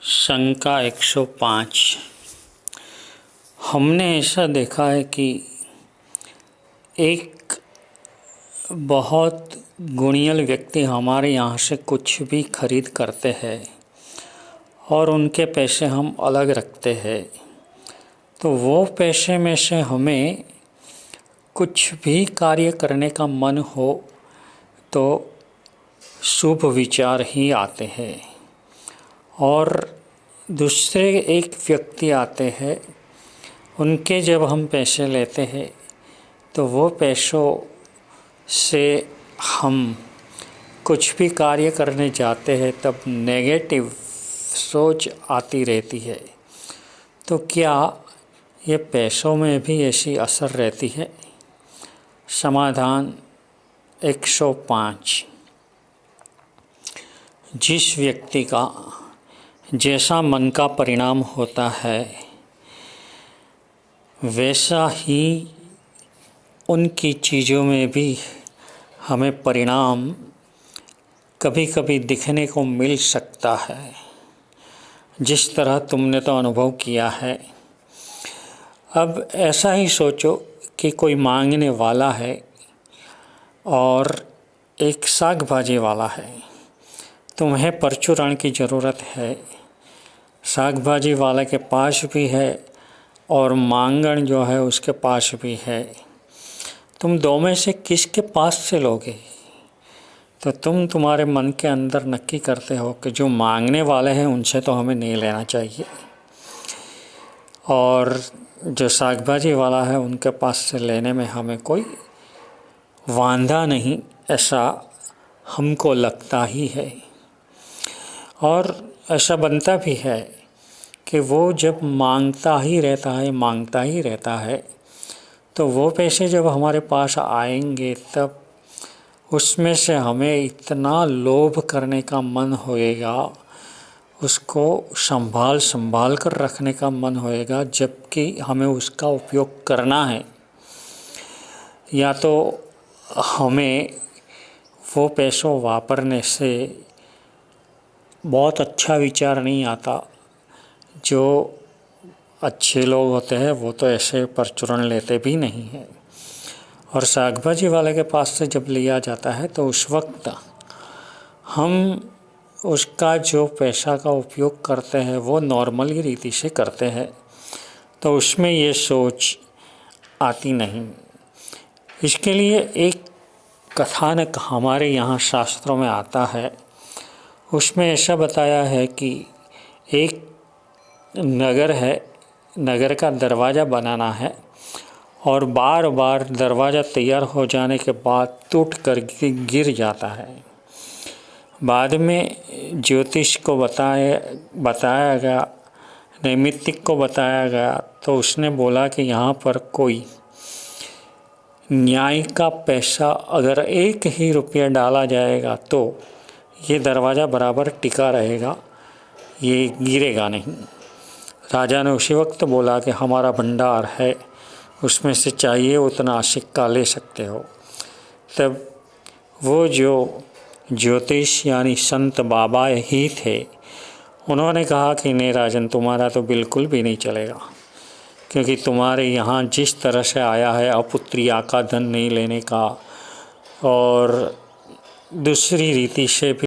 शंका 105। हमने ऐसा देखा है कि एक बहुत गुणियल व्यक्ति हमारे यहाँ से कुछ भी खरीद करते हैं और उनके पैसे हम अलग रखते हैं, तो वो पैसे में से हमें कुछ भी कार्य करने का मन हो तो शुभ विचार ही आते हैं। और दूसरे एक व्यक्ति आते हैं, उनके जब हम पैसे लेते हैं तो वो पैसों से हम कुछ भी कार्य करने जाते हैं तब नेगेटिव सोच आती रहती है। तो क्या ये पैसों में भी ऐसी असर रहती है? समाधान 105। जिस व्यक्ति का जैसा मन का परिणाम होता है वैसा ही उनकी चीज़ों में भी हमें परिणाम कभी कभी दिखने को मिल सकता है, जिस तरह तुमने तो अनुभव किया है। अब ऐसा ही सोचो कि कोई मांगने वाला है और एक साग भाजी वाला है। तुम्हें परचूरण की ज़रूरत है, साग भाजी वाले के पास भी है और मांगण जो है उसके पास भी है। तुम दो में से किसके पास से लोगे? तो तुम्हारे मन के अंदर नक्की करते हो कि जो मांगने वाले हैं उनसे तो हमें नहीं लेना चाहिए, और जो साग भाजी वाला है उनके पास से लेने में हमें कोई वांधा नहीं, ऐसा हमको लगता ही है। और ऐसा बनता भी है कि वो जब मांगता ही रहता है तो वो पैसे जब हमारे पास आएंगे तब उसमें से हमें इतना लोभ करने का मन होएगा, उसको संभाल कर रखने का मन होएगा, जबकि हमें उसका उपयोग करना है। या तो हमें वो पैसों वापरने से बहुत अच्छा विचार नहीं आता। जो अच्छे लोग होते हैं वो तो ऐसे परचूरण लेते भी नहीं हैं। और साग भाजी वाले के पास से जब लिया जाता है तो उस वक्त हम उसका जो पैसा का उपयोग करते हैं वो नॉर्मली रीति से करते हैं, तो उसमें ये सोच आती नहीं। इसके लिए एक कथानक हमारे यहाँ शास्त्रों में आता है। उसमें ऐसा बताया है कि एक नगर है, नगर का दरवाज़ा बनाना है और बार बार दरवाज़ा तैयार हो जाने के बाद टूट कर गिर जाता है। बाद में ज्योतिष को बताया गया, नैमित्तिक को बताया गया, तो उसने बोला कि यहाँ पर कोई न्याय का पैसा अगर 1 ही रुपया डाला जाएगा तो ये दरवाज़ा बराबर टिका रहेगा, ये गिरेगा नहीं। राजा ने उसी वक्त बोला कि हमारा भंडार है, उसमें से चाहिए उतना सिक्का ले सकते हो। तब वो जो ज्योतिष यानी संत बाबा ही थे, उन्होंने कहा कि नहीं राजन, तुम्हारा तो बिल्कुल भी नहीं चलेगा, क्योंकि तुम्हारे यहाँ जिस तरह से आया है अपुत्रिया का धन नहीं लेने का और दूसरी रीति से भी